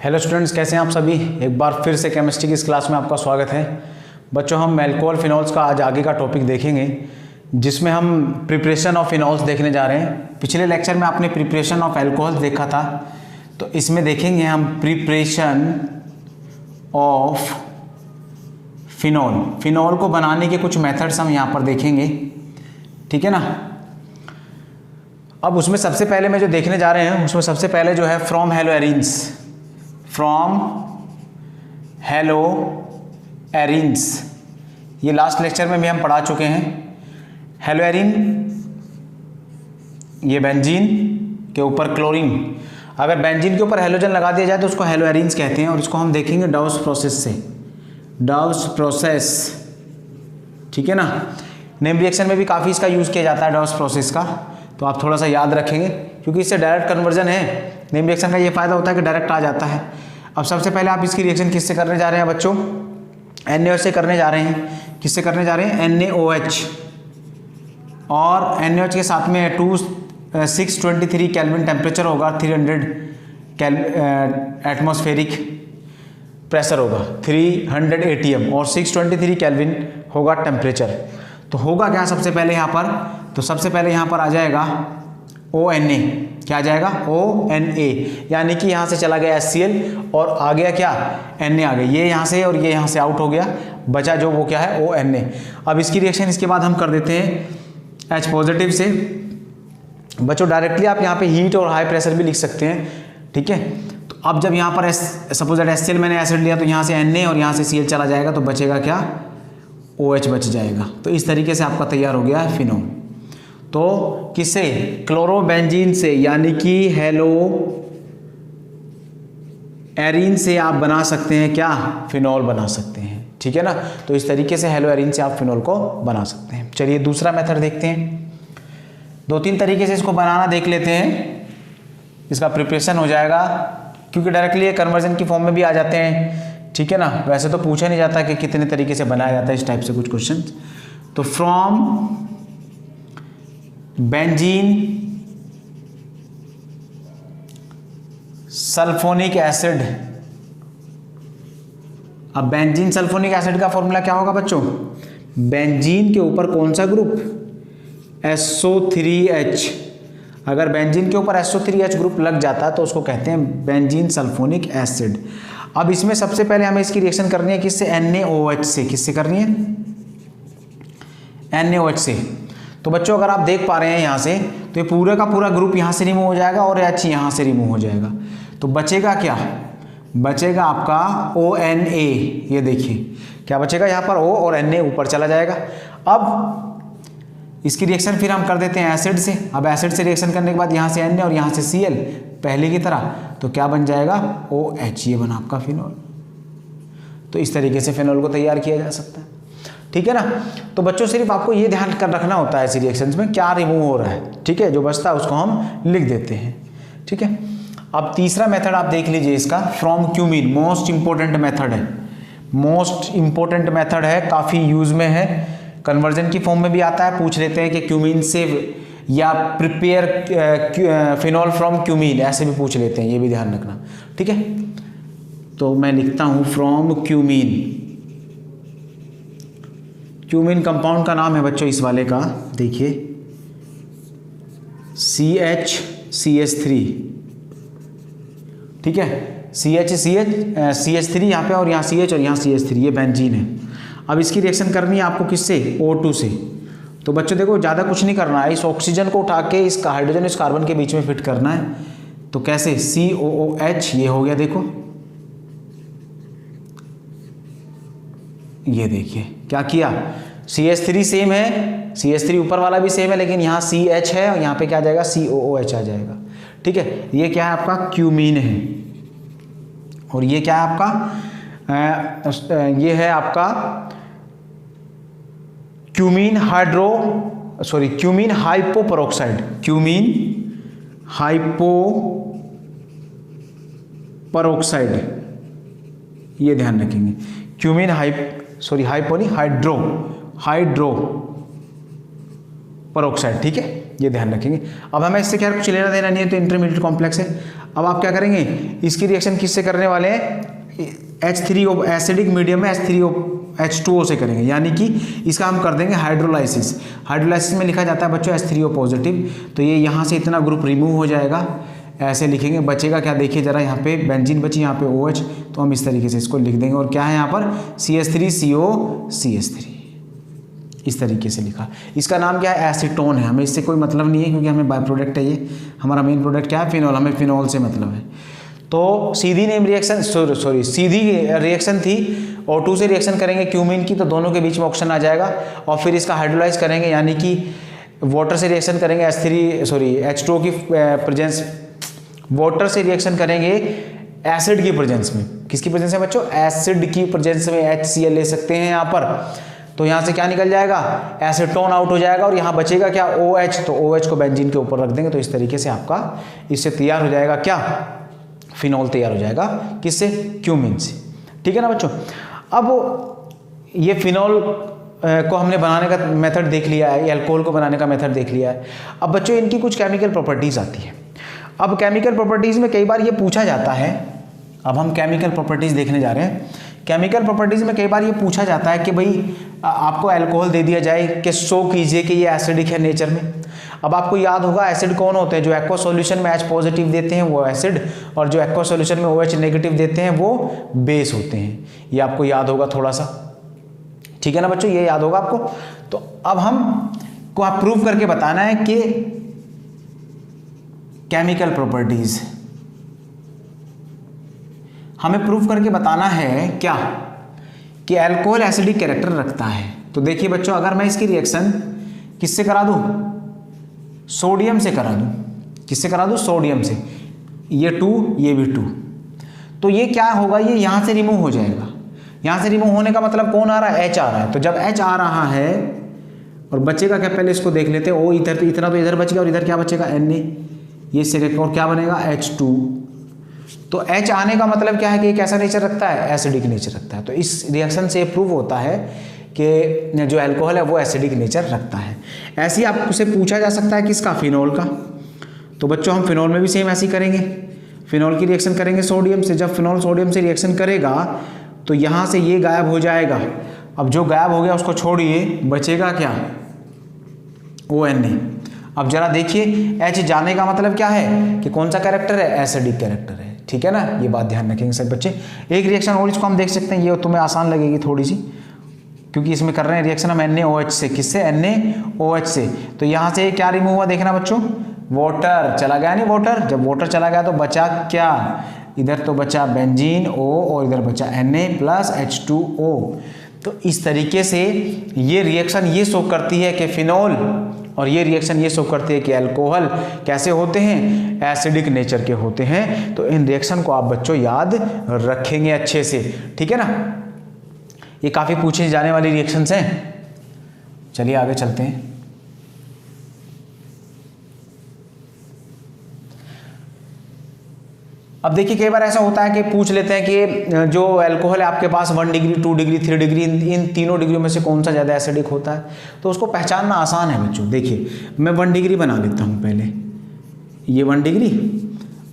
Hello students, कैसे हैं आप सभी। एक बार फिर से केमिस्ट्री की इस क्लास में आपका स्वागत है। बच्चों, हम अल्कोहल फिनॉल्स का आज आगे का टॉपिक देखेंगे, जिसमें हम प्रिपरेशन ऑफ फिनॉल्स देखने जा रहे हैं। पिछले लेक्चर में आपने प्रिपरेशन ऑफ अल्कोहल देखा था, तो इसमें देखेंगे हम प्रिपरेशन ऑफ फिनॉल। फिनॉल को बनाने के कुछ मेथड्स हम यहाँ पर देखेंगे, ठीक है ना। अब उसमें सबसे पहले मैं जो देखने जा रहे हैं, उसमें सबसे पहले जो है फ्रॉम हेलो एरिन्स, ये लास्ट लेक्चर में भी हम पढ़ा चुके हैं। हेलो एरिन, ये बेंजीन के ऊपर क्लोरीन, अगर बेंजीन के ऊपर हेलोजन लगा दिया जाए तो उसको हेलो एरिन्स कहते हैं, और इसको हम देखेंगे डाउस प्रोसेस से। डाउस प्रोसेस, ठीक है ना। नेम रिएक्शन में भी काफ़ी इसका यूज़ किया जाता है डाउस प्रोसेस का, तो आप थोड़ा सा याद रखेंगे, क्योंकि इससे डायरेक्ट कन्वर्जन है। नेम रिएक्शन का ये फ़ायदा होता है कि डायरेक्ट आ जाता है। अब सबसे पहले आप इसकी रिएक्शन किससे करने जा रहे हैं बच्चों? NaOH से करने जा रहे हैं। किससे करने जा रहे हैं? NaOH, और NaOH के साथ में 623 केल्विन टेम्परेचर होगा, 300 एटमॉस्फेरिक प्रेशर होगा, 300 ATM, और 623 केल्विन होगा टेम्परेचर। तो होगा क्या सबसे पहले यहाँ पर? तो सबसे पहले यहाँ पर आ जाएगा ONA। क्या आ जाएगा? ONA, यानी कि यहाँ से चला गया HCl और आ गया क्या? Na आ गया। ये यहाँ से और ये यहाँ से आउट हो गया, बचा जो वो क्या है? ONA। अब इसकी रिएक्शन इसके बाद हम कर देते हैं H पॉजिटिव से। बच्चों, डायरेक्टली आप यहाँ पे हीट और हाई प्रेशर भी लिख सकते हैं, ठीक है। तो अब जब यहाँ पर सपोज दैट HCl मैंने एसिड लिया, तो यहाँ से Na और यहाँ से Cl चला जाएगा, तो बचेगा क्या? OH बच जाएगा। तो इस तरीके से आपका तैयार हो गया है फिनॉल। तो किससे? क्लोरोबेंजीन से, यानी कि हेलो एरिन से आप बना सकते हैं क्या? फिनॉल बना सकते हैं, ठीक है ना। तो इस तरीके से हेलो एरिन से आप फिनॉल को बना सकते हैं। चलिए दूसरा मेथड देखते हैं। 2-3 तरीके से इसको बनाना देख लेते हैं। इसका प्रिपरेशन हो जाएगा, क्योंकि डायरेक्टली ये कन्वर्जन की फॉर्म में भी आ जाते हैं, ठीक है ना। वैसे तो पूछा नहीं जाता कि कितने तरीके से बनाया जाता है, इस टाइप से कुछ क्वेश्चन। तो फ्रॉम बेंजीन सल्फोनिक एसिड। अब बेंजीन सल्फोनिक एसिड का फॉर्मूला क्या होगा बच्चों? बेंजीन के ऊपर कौन सा ग्रुप? SO3H। अगर बेंजीन के ऊपर SO3H ग्रुप लग जाता है तो उसको कहते हैं बेंजीन सल्फोनिक एसिड। अब इसमें सबसे पहले हमें इसकी रिएक्शन करनी है किससे? NaOH से। किससे करनी है? NaOH से। तो बच्चों, अगर आप देख पा रहे हैं यहाँ से, तो ये पूरे का पूरा ग्रुप यहाँ से रिमूव हो जाएगा और H यहाँ से रिमूव हो जाएगा। तो बचेगा क्या? बचेगा आपका ONA। ये देखिए क्या बचेगा यहाँ पर? O और Na ऊपर चला जाएगा। अब इसकी रिएक्शन फिर हम कर देते हैं एसिड से। अब एसिड से रिएक्शन करने के बाद यहाँ से Na और यहाँ से Cl पहले की तरह, तो क्या बन जाएगा? OH। ये बना आपका फिनॉल। तो इस तरीके से फिनॉल को तैयार किया जा सकता है, ठीक है ना। तो बच्चों, सिर्फ आपको ये ध्यान कर रखना होता है इस रिएक्शंस में क्या रिमूव हो रहा है, ठीक है। जो बचता है उसको हम लिख देते हैं, ठीक है। अब तीसरा मेथड आप देख लीजिए इसका, from cumene. Most important method है, मोस्ट इंपॉर्टेंट मेथड है, काफ़ी यूज में है, कन्वर्जन की फॉर्म में भी आता है। पूछ लेते हैं कि क्यूमीन से, या प्रिपेयर फिनॉल फ्रॉम क्यूमीन, ऐसे भी पूछ लेते हैं, ये भी ध्यान रखना, ठीक है। तो मैं लिखता हूँ फ्रॉम क्यूमीन। क्यूमीन कंपाउंड का नाम है बच्चों इस वाले का, देखिए CHCH3, ठीक है। CH3 यहाँ पे, और यहाँ CH और यहाँ CH3, ये बेंजीन है। अब इसकी रिएक्शन करनी है आपको किससे? O2 से। तो बच्चों देखो, ज़्यादा कुछ नहीं करना है, इस ऑक्सीजन को उठा के इस हाइड्रोजन इस कार्बन के बीच में फिट करना है। तो कैसे? COOH, ये हो गया, देखो ये देखिए क्या किया। CH3 सेम है, CH3 ऊपर वाला भी सेम है, लेकिन यहाँ CH है और यहाँ पे क्या आ जाएगा? COOH आ जाएगा, ठीक है। ये क्या है? आपका क्यूमीन है। और ये क्या है आपका? ये है आपका क्यूमीन क्यूमीन हाइपोपरॉक्साइड। क्यूमीन हाइपोपरॉक्साइड, ये ध्यान रखेंगे। क्यूमीन हाइड्रो परोक्साइड, ठीक है, ये ध्यान रखेंगे। अब हमें इससे क्या कुछ लेना देना नहीं है, तो इंटरमीडिएट कॉम्प्लेक्स है। अब आप क्या करेंगे, इसकी रिएक्शन किससे करने वाले हैं, H3O एसिडिक मीडियम में H2O से करेंगे, यानी कि इसका हम कर देंगे हाइड्रोलाइसिस। हाइड्रोलाइसिस में लिखा जाता है बच्चों H3O पॉजिटिव, तो ये यहाँ से इतना ग्रुप रिमूव हो जाएगा, ऐसे लिखेंगे। बचेगा क्या, देखिए जरा, यहाँ पे बेंजीन बची, यहाँ पे OH, तो हम इस तरीके से इसको लिख देंगे। और क्या है यहाँ पर CH3CO इस तरीके से लिखा। इसका नाम क्या है, एसीटोन है। हमें इससे कोई मतलब नहीं है क्योंकि हमें बाय प्रोडक्ट है ये, हमारा मेन प्रोडक्ट क्या है, फिनॉल, हमें फिनॉल से मतलब है। तो सीधी नेम रिएक्शन सीधी रिएक्शन थी, O2 से रिएक्शन करेंगे क्यूमीन की, तो दोनों के बीच में ऑक्सीजन आ जाएगा, और फिर इसका हाइड्रोलाइज करेंगे, यानी कि वाटर से रिएक्शन करेंगे H2O की प्रेजेंस, वाटर से रिएक्शन करेंगे एसिड की प्रेजेंस में। किसकी प्रेजेंस है बच्चों, एसिड की प्रेजेंस में HCl ले सकते हैं यहाँ पर। तो यहाँ से क्या निकल जाएगा, एसीटोन आउट हो जाएगा, और यहाँ बचेगा क्या, OH, तो OH को बेंजीन के ऊपर रख देंगे। तो इस तरीके से आपका इससे तैयार हो जाएगा क्या, फिनॉल तैयार हो जाएगा, किससे, क्यूमीन से। ठीक है ना बच्चों। अब ये फिनॉल को हमने बनाने का मेथड देख लिया है, अल्कोहल को बनाने का मेथड देख लिया है। अब बच्चों इनकी कुछ केमिकल प्रॉपर्टीज आती है। अब केमिकल प्रॉपर्टीज में कई बार ये पूछा जाता है, अब हम केमिकल प्रॉपर्टीज देखने जा रहे हैं। केमिकल प्रॉपर्टीज में कई बार ये पूछा जाता है कि भाई आपको अल्कोहल दे दिया जाए कि शो कीजिए कि ये एसिडिक है नेचर में। अब आपको याद होगा एसिड कौन होते हैं, जो एक्वा सॉल्यूशन में H पॉजिटिव देते हैं वो एसिड, और जो एक्वा सॉल्यूशन में OH नेगेटिव देते हैं वो बेस होते हैं। ये आपको याद होगा थोड़ा सा, ठीक है ना बच्चों, ये याद होगा आपको। तो अब हम को आप प्रूव करके बताना है कि केमिकल प्रॉपर्टीज, हमें प्रूव करके बताना है क्या, कि अल्कोहल एसिडिक कैरेक्टर रखता है। तो देखिए बच्चों, अगर मैं इसकी रिएक्शन किससे करा दूं, सोडियम से करा दूं, किससे करा दूं, सोडियम से, ये 2 ये भी 2, तो ये क्या होगा, ये यहां से रिमूव हो जाएगा। यहां से रिमूव होने का मतलब कौन आ रहा है, H आ रहा है। तो जब H आ रहा है और बचेगा क्या, पहले इसको देख लेते हैं, O इधर, तो इतना तो इधर बच गया, और इधर क्या बचेगा, Na, ये सिर्फ, और क्या बनेगा, H2। तो H आने का मतलब क्या है कि ये कैसा नेचर रखता है, एसिडिक नेचर रखता है। तो इस रिएक्शन से प्रूव होता है कि जो अल्कोहल है वो एसिडिक नेचर रखता है। ऐसे ही आपसे पूछा जा सकता है किसका, फिनॉल का। तो बच्चों हम फिनॉल में भी सेम ऐसे ही करेंगे, फिनॉल की रिएक्शन करेंगे सोडियम से। जब फिनॉल सोडियम से रिएक्शन करेगा तो यहाँ से ये गायब हो जाएगा। अब जो गायब हो गया उसको छोड़िए, बचेगा क्या, ONA। अब जरा देखिए, H जाने का मतलब क्या है कि कौन सा कैरेक्टर है, एसिडिक कैरेक्टर है। ठीक है ना, ये बात ध्यान रखेंगे सब बच्चे। एक रिएक्शन और इसको हम देख सकते हैं, ये तुम्हें आसान लगेगी थोड़ी सी, क्योंकि इसमें कर रहे हैं रिएक्शन हम NaOH से, किससे, NaOH से। तो यहाँ से क्या रिमूव हुआ, देखना बच्चों, वाटर चला गया, नहीं वाटर, जब वाटर चला गया तो बचा क्या, इधर तो बचा बेंजीन O, और इधर बचा Na प्लस H2O। तो इस तरीके से ये रिएक्शन ये शो करती है कि फिनॉल, और ये रिएक्शन ये शो करती है कि अल्कोहल कैसे होते हैं, एसिडिक नेचर के होते हैं। तो इन रिएक्शन को आप बच्चों याद रखेंगे अच्छे से, ठीक है ना। ये काफ़ी पूछे जाने वाली रिएक्शंस हैं। चलिए आगे चलते हैं। अब देखिए, कई बार ऐसा होता है कि पूछ लेते हैं कि जो अल्कोहल है आपके पास 1 डिग्री, 2 डिग्री, 3 डिग्री, इन तीनों डिग्रियों में से कौन सा ज़्यादा एसिडिक होता है। तो उसको पहचानना आसान है बच्चों। देखिए, मैं 1 डिग्री बना लेता हूँ पहले, ये 1 डिग्री।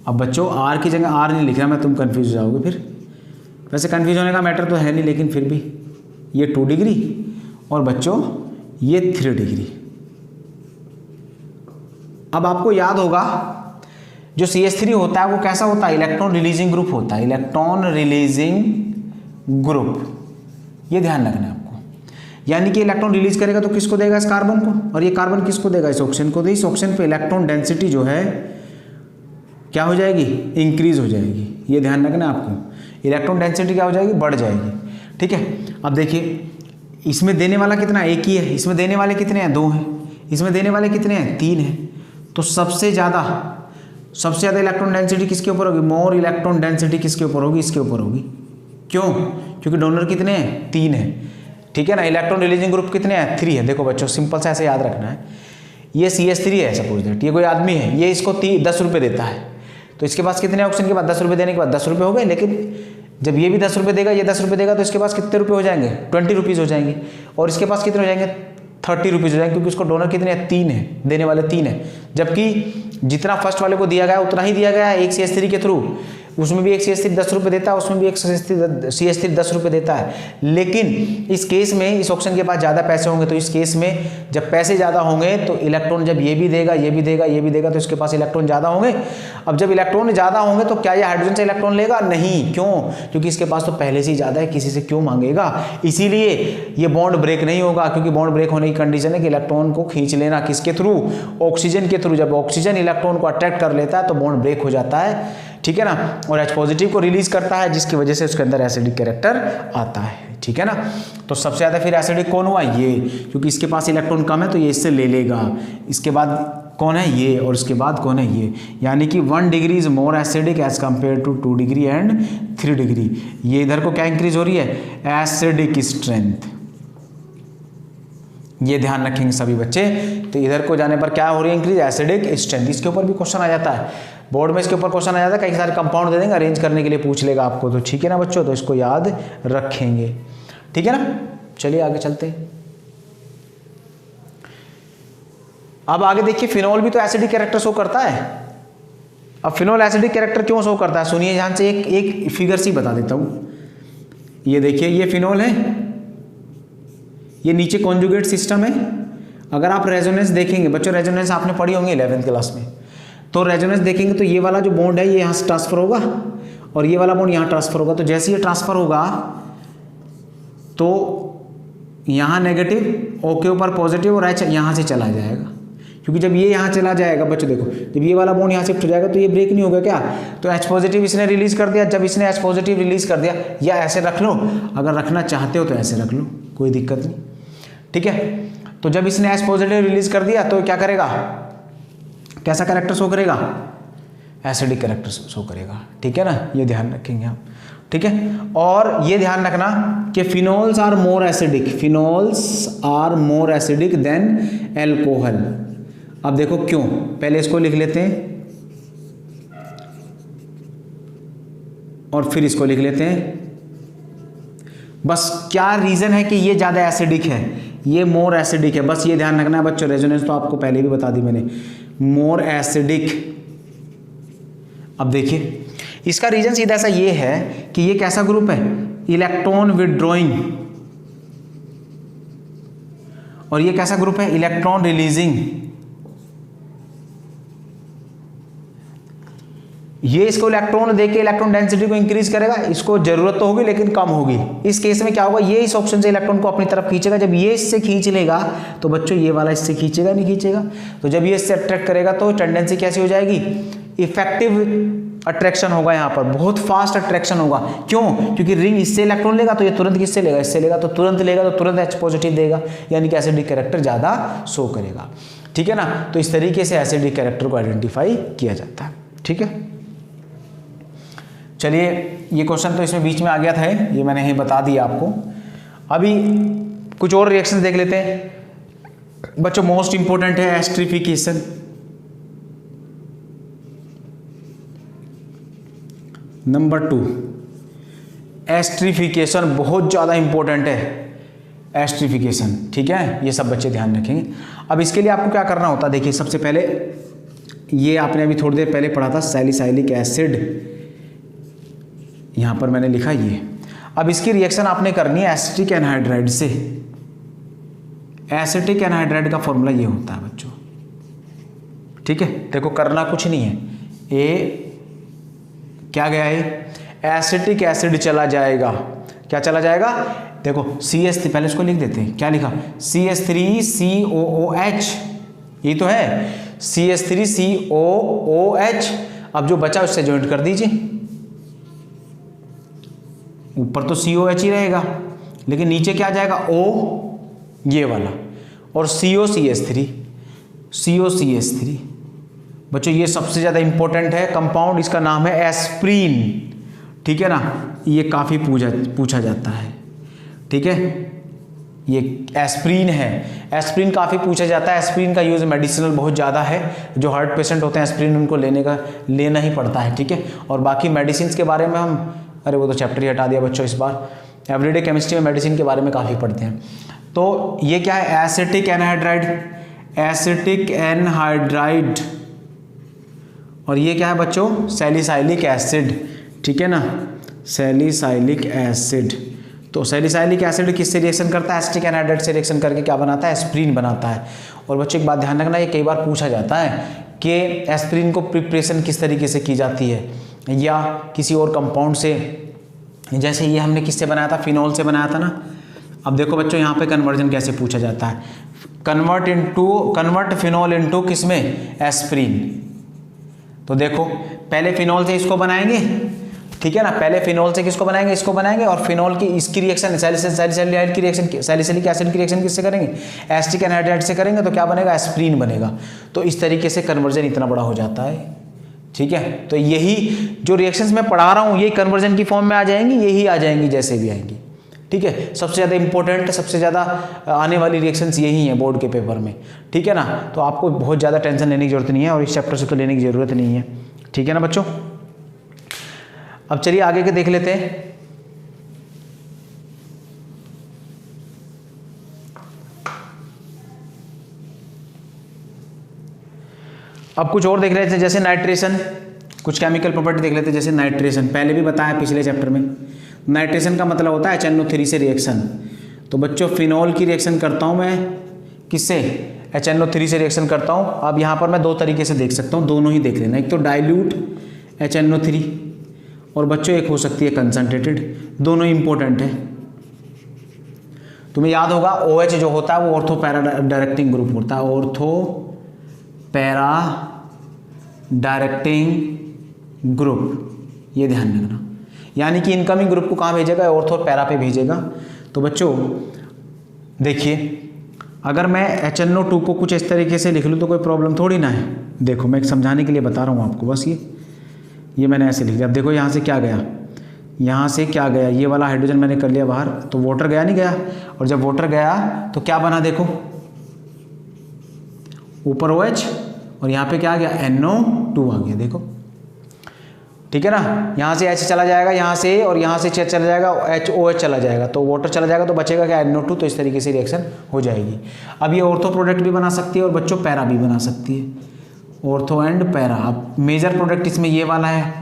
अब बच्चों R की जगह R नहीं लिख रहा मैं, तुम कन्फ्यूज हो जाओगे फिर। वैसे कन्फ्यूज होने का मैटर तो है नहीं, लेकिन फिर भी ये 2 डिग्री, और बच्चों ये 3 डिग्री। अब आपको याद होगा जो CH3 होता है वो कैसा होता है, इलेक्ट्रॉन रिलीजिंग ग्रुप होता है, इलेक्ट्रॉन रिलीजिंग ग्रुप, ये ध्यान रखना है आपको। यानी कि इलेक्ट्रॉन रिलीज करेगा तो किसको देगा, इस कार्बन को, और ये कार्बन किसको देगा, इस ऑक्सीजन को। तो इस ऑक्सीजन पे इलेक्ट्रॉन डेंसिटी जो है क्या हो जाएगी, इंक्रीज हो जाएगी। ये ध्यान रखना है आपको, इलेक्ट्रॉन डेंसिटी क्या हो जाएगी, बढ़ जाएगी। ठीक है, अब देखिए इसमें देने वाला कितना, एक ही है, इसमें देने वाले कितने हैं, 2 हैं, इसमें देने वाले कितने हैं, 3 हैं। तो सबसे ज़्यादा इलेक्ट्रॉन डेंसिटी किसके ऊपर होगी, मोर इलेक्ट्रॉन डेंसिटी किसके ऊपर होगी, इसके ऊपर होगी। क्यों, क्योंकि डोनर कितने हैं, 3 हैं। ठीक है ना, इलेक्ट्रॉन रिलीजिंग ग्रुप कितने हैं, 3 है। देखो बच्चों, सिंपल सा ऐसे याद रखना है, ये CH3 है सपोज दैट, ये कोई आदमी है, ये इसको 10 रुपये देता है, तो इसके पास कितने ऑक्सीजन के बाद 10 रुपये देने के बाद 10 रुपये हो गए। लेकिन जब ये भी 10 रुपये देगा, ये 10 रुपये देगा, तो इसके पास कितने रुपये हो जाएंगे, 20 रुपीज़ हो जाएंगे। और इसके पास कितने हो जाएंगे, 30 रुपीज़ हो जाएंगे, क्योंकि उसको डोनर कितने हैं, 3 है, देने वाले 3 है, जबकि जितना फर्स्ट वाले को दिया गया उतना ही दिया गया है एक CS3 के थ्रू। उसमें भी एक CS3 10 रुपये देता है, उसमें भी एक CS3 10 रुपये देता है। लेकिन इस केस में इस ऑप्शन के पास ज़्यादा पैसे होंगे, तो इस केस में जब पैसे ज़्यादा होंगे तो इलेक्ट्रॉन जब ये भी देगा, ये भी देगा, ये भी देगा, तो इसके पास इलेक्ट्रॉन ज़्यादा होंगे। अब जब इलेक्ट्रॉन ज़्यादा होंगे तो क्या ये हाइड्रोजन से इलेक्ट्रॉन लेगा? नहीं। क्यों? क्योंकि इसके पास तो पहले से ही ज़्यादा है, किसी से क्यों मांगेगा। इसीलिए ये बॉन्ड ब्रेक नहीं होगा, क्योंकि बॉन्ड ब्रेक होने की कंडीशन है कि इलेक्ट्रॉन को खींच लेना किसके थ्रू, ऑक्सीजन के थ्रू। जब ऑक्सीजन इलेक्ट्रॉन को अट्रैक्ट कर लेता है तो बॉन्ड ब्रेक हो जाता है, ठीक है ना, और H पॉजिटिव को रिलीज करता है, जिसकी वजह से उसके अंदर एसिडिक कैरेक्टर आता है, ठीक है ना। तो सबसे ज़्यादा फिर एसिडिक कौन हुआ? ये, क्योंकि इसके पास इलेक्ट्रॉन कम है तो ये इससे ले लेगा। इसके बाद कौन है? ये, और इसके बाद कौन है? ये। यानी कि 1 degree is more acidic as compare to 2 degree and 3 degree. ये इधर को क्या इंक्रीज हो रही है? Acidic strength. ये ध्यान रखेंगे सभी बच्चे। तो इधर को जाने पर क्या हो रही है? Increase acidic strength. इसके ऊपर भी क्वेश्चन आ जाता है बोर्ड में, इसके ऊपर क्वेश्चन आ जाता है, कई सारे कंपाउंड दे देंगे, अरेंज करने के लिए पूछ लेगा आपको, तो ठीक है ना बच्चों, तो इसको याद रखेंगे, ठीक है ना। चलिए आगे चलते हैं। अब आगे देखिए, फिनॉल भी तो एसिडिक कैरेक्टर शो करता है। अब फिनॉल एसिडिक कैरेक्टर क्यों शो करता है? सुनिए ध्यान से, एक फिगर सी बता देता हूं। ये देखिए, ये फिनॉल है, ये नीचे कॉन्जुगेट सिस्टम है। अगर आप रेजोनेंस देखेंगे बच्चों, रेजोनेंस आपने पढ़ी होंगी 11th क्लास में, तो रेजोनेंस देखेंगे तो ये वाला जो बॉन्ड है ये यहाँ से ट्रांसफर होगा और ये वाला बॉन्ड यहाँ ट्रांसफर होगा। तो जैसे ये ट्रांसफर होगा तो यहाँ नेगेटिव, O के ऊपर पॉजिटिव, और H यहाँ से चला जाएगा, क्योंकि जब ये यहाँ चला जाएगा बच्चों देखो, जब ये वाला बॉन्ड यहाँ शिफ्ट हो जाएगा तो ये ब्रेक नहीं होगा क्या? तो H पॉजिटिव इसने रिलीज कर दिया। जब इसने H पॉजिटिव रिलीज कर दिया, या ऐसे रख लो, अगर रखना चाहते हो तो ऐसे रख लो, कोई दिक्कत नहीं, ठीक है। तो जब इसने H पॉजिटिव रिलीज कर दिया तो क्या करेगा? कैसा कैरेक्टर शो करेगा? एसिडिक कैरेक्टर शो करेगा, ठीक है ना। ये ध्यान रखेंगे आप, ठीक है। और ये ध्यान रखना कि phenols are more acidic, phenols are more acidic than alcohol. अब देखो क्यों, पहले इसको लिख लेते हैं और फिर इसको लिख लेते हैं। बस क्या रीजन है कि ये ज्यादा एसिडिक है, ये मोर एसिडिक है, बस ये ध्यान रखना है बच्चों। रेजोनेंस तो आपको पहले भी बता दी मैंने, मोर एसिडिक। अब देखिए इसका रीजन सीधा सा ये है कि ये कैसा ग्रुप है? Electron withdrawing. और ये कैसा ग्रुप है? Electron releasing. ये इसको इलेक्ट्रॉन देके इलेक्ट्रॉन डेंसिटी को इंक्रीज करेगा, इसको जरूरत तो होगी लेकिन कम होगी। इस केस में क्या होगा? ये इस ऑप्शन से इलेक्ट्रॉन को अपनी तरफ खींचेगा। जब ये इससे खींच लेगा तो बच्चों ये वाला इससे खींचेगा नहीं खींचेगा, तो जब ये इससे अट्रैक्ट करेगा तो टेंडेंसी कैसी हो जाएगी? इफेक्टिव अट्रैक्शन होगा, यहाँ पर बहुत फास्ट अट्रैक्शन होगा। क्यों? क्योंकि रिंग इससे इलेक्ट्रॉन लेगा तो ये तुरंत किससे लेगा? इससे लेगा, तो तुरंत लेगा तो तुरंत H पॉजिटिव देगा, यानी कि एसिडिक कैरेक्टर ज्यादा शो करेगा, ठीक है ना। तो इस तरीके से एसिडिक कैरेक्टर को आइडेंटिफाई किया जाता है, ठीक है। चलिए ये क्वेश्चन तो इसमें बीच में आ गया था, ये मैंने ही बता दिया आपको। अभी कुछ और रिएक्शन देख लेते हैं बच्चों। मोस्ट इंपोर्टेंट है एस्ट्रिफिकेशन। नंबर 2 एस्ट्रिफिकेशन बहुत ज़्यादा इंपॉर्टेंट है, एस्ट्रिफिकेशन, ठीक है। ये सब बच्चे ध्यान रखेंगे। अब इसके लिए आपको क्या करना होता है? देखिए सबसे पहले ये आपने अभी थोड़ी देर पहले पढ़ा था, सैलिसाइलिक एसिड, यहाँ पर मैंने लिखा ये। अब इसकी रिएक्शन आपने करनी है एसिटिक एनहाइड्राइड से। एसिटिक एनहाइड्राइड का फॉर्मूला ये होता है बच्चों, ठीक है। देखो करना कुछ नहीं है, ए क्या गया है? एसिटिक एसिड चला जाएगा। क्या चला जाएगा? देखो CH3, पहले इसको लिख देते हैं, क्या लिखा? CH3COOH, ये तो है CH3COOH। अब जो बचा उससे ज्वाइंट कर दीजिए। ऊपर तो COH ही रहेगा लेकिन नीचे क्या आ जाएगा? O, ये वाला, और COCH3, COCH3। बच्चों ये सबसे ज़्यादा इंपॉर्टेंट है कंपाउंड, इसका नाम है एस्प्रीन, ठीक है ना। ये काफ़ी पूछा जाता है, ठीक है। ये एस्प्रीन है, एस्प्रीन काफ़ी पूछा जाता है। एस्प्रीन का यूज़ मेडिसिनल बहुत ज़्यादा है, जो हार्ट पेशेंट होते हैं एस्प्रीन उनको लेना ही पड़ता है, ठीक है। और बाकी मेडिसिन के बारे में हम, अरे वो तो चैप्टर ही हटा दिया बच्चों इस बार। एवरीडे केमिस्ट्री में मेडिसिन के बारे में काफ़ी पढ़ते हैं। तो ये क्या है, एसिटिक एनहाइड्राइड, एसिटिक एनहाइड्राइड, और ये क्या है बच्चों, सैलिसाइलिक एसिड, ठीक है ना, सैलिसाइलिक एसिड। तो सैलिसाइलिक एसिड किससे रिएक्शन करता है, एसिटिक एनहाइड्राइड से रिएक्शन करके क्या बनाता है, एस्प्रीन बनाता है। और बच्चों एक बात ध्यान रखना, ये कई बार पूछा जाता है कि एस्प्रीन को प्रिपरेशन किस तरीके से की जाती है, या किसी और कंपाउंड से, जैसे ये हमने किससे बनाया था, फिनॉल से बनाया था ना। अब देखो बच्चों यहाँ पे कन्वर्जन कैसे पूछा जाता है, कन्वर्ट फिनॉल इनटू किसमें, एस्प्रीन। तो देखो पहले फिनॉल से इसको बनाएंगे, ठीक है ना, पहले फिनॉल से किसको बनाएंगे, इसको बनाएंगे, और फिनॉल की इसकी रिएक्शन सैलिसाइलिक की रिएक्शन, सैलिसिलिक एसिड की रिएक्शन किससे करेंगे, एसिटिक एनहाइड्राइड से करेंगे, तो क्या बनेगा, एस्प्रीन बनेगा। तो इस तरीके से कन्वर्जन इतना बड़ा हो जाता है, ठीक है। तो यही जो रिएक्शंस मैं पढ़ा रहा हूँ, यही कन्वर्जन की फॉर्म में आ जाएंगी, यही आ जाएंगी जैसे भी आएंगी, ठीक है। सबसे ज़्यादा इंपॉर्टेंट, सबसे ज़्यादा आने वाली रिएक्शंस यही हैं बोर्ड के पेपर में, ठीक है ना। तो आपको बहुत ज़्यादा टेंशन लेने की जरूरत नहीं है, और इस चैप्टर से तो लेने की ज़रूरत नहीं है, ठीक है ना बच्चों। अब चलिए आगे के देख लेते हैं। अब कुछ और देख लेते हैं, जैसे नाइट्रेशन, कुछ केमिकल प्रॉपर्टी देख लेते हैं, जैसे नाइट्रेशन, पहले भी बताया पिछले चैप्टर में। नाइट्रेशन का मतलब होता है HNO3 से रिएक्शन। तो बच्चों फिनॉल की रिएक्शन करता हूँ मैं किससे, HNO3 से रिएक्शन करता हूँ। अब यहाँ पर मैं दो तरीके से देख सकता हूँ, दोनों ही देख लेना, एक तो डाइल्यूट HNO3, और बच्चों एक हो सकती है कंसंट्रेटेड, दोनों ही इंपॉर्टेंट है। तुम्हें याद होगा OH जो होता है वो ऑर्थो पैरा डायरेक्टिंग ग्रुप होता है, ऑर्थो पैरा डायरेक्टिंग ग्रुप, ये ध्यान रखना। यानी कि इनकमिंग ग्रुप को कहाँ भेजेगा, ऑर्थो पैरा पे भेजेगा। तो बच्चों देखिए, अगर मैं HNO2 को कुछ इस तरीके से लिख लूँ तो कोई प्रॉब्लम थोड़ी ना है। देखो मैं समझाने के लिए बता रहा हूँ आपको, बस ये मैंने ऐसे लिख दिया। अब देखो यहाँ से क्या गया, यहाँ से क्या गया, ये वाला हाइड्रोजन मैंने कर लिया बाहर, तो वाटर गया नहीं गया, और जब वाटर गया तो क्या बना, देखो ऊपर OH, और यहाँ पे क्या आ गया, NO2 आ गया, देखो, ठीक है ना। यहाँ से H चला जाएगा, यहाँ से, और यहाँ से चला जाएगा, OH चला जाएगा, तो वाटर चला जाएगा, तो बचेगा क्या, NO2। तो इस तरीके से रिएक्शन हो जाएगी। अब ये ऑर्थो प्रोडक्ट भी बना सकती है, और बच्चों पैरा भी बना सकती है, ऑर्थो एंड पैरा। अब मेजर प्रोडक्ट इसमें ये वाला है,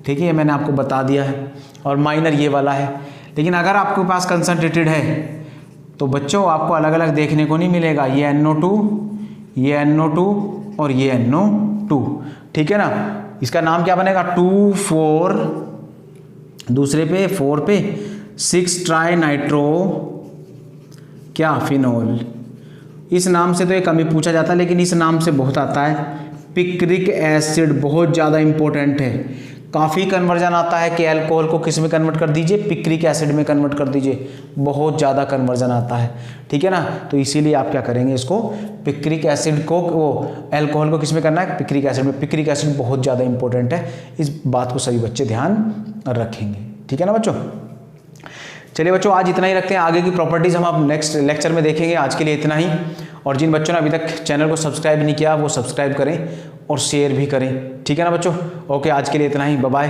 ठीक है, ये मैंने आपको बता दिया है, और माइनर ये वाला है। लेकिन अगर आपके पास कंसंट्रेटेड है तो बच्चों आपको अलग अलग देखने को नहीं मिलेगा, ये NO2, ये NO2 और ये NO2, ठीक है ना। इसका नाम क्या बनेगा, 2,4, दूसरे पे 4 पे 6 ट्राई नाइट्रो क्या, फिनॉल। इस नाम से तो ये कम ही पूछा जाता है, लेकिन इस नाम से बहुत आता है, पिक्रिक एसिड, बहुत ज़्यादा इंपॉर्टेंट है। काफ़ी कन्वर्जन आता है कि अल्कोहल को किस में कन्वर्ट कर दीजिए, पिक्रिक एसिड में कन्वर्ट कर दीजिए, बहुत ज़्यादा कन्वर्जन आता है, ठीक है ना। तो इसीलिए आप क्या करेंगे, इसको पिक्रिक एसिड को, वो अल्कोहल को किस में करना है, पिक्रिक एसिड में। पिक्रिक एसिड बहुत ज़्यादा इंपॉर्टेंट है, इस बात को सभी बच्चे ध्यान रखेंगे, ठीक है ना बच्चों। चलिए बच्चों आज इतना ही रखते हैं, आगे की प्रॉपर्टीज़ हम अब नेक्स्ट लेक्चर में देखेंगे। आज के लिए इतना ही, और जिन बच्चों ने अभी तक चैनल को सब्सक्राइब नहीं किया वो सब्सक्राइब करें और शेयर भी करें, ठीक है ना बच्चों। ओके, आज के लिए इतना ही, बाय बाय।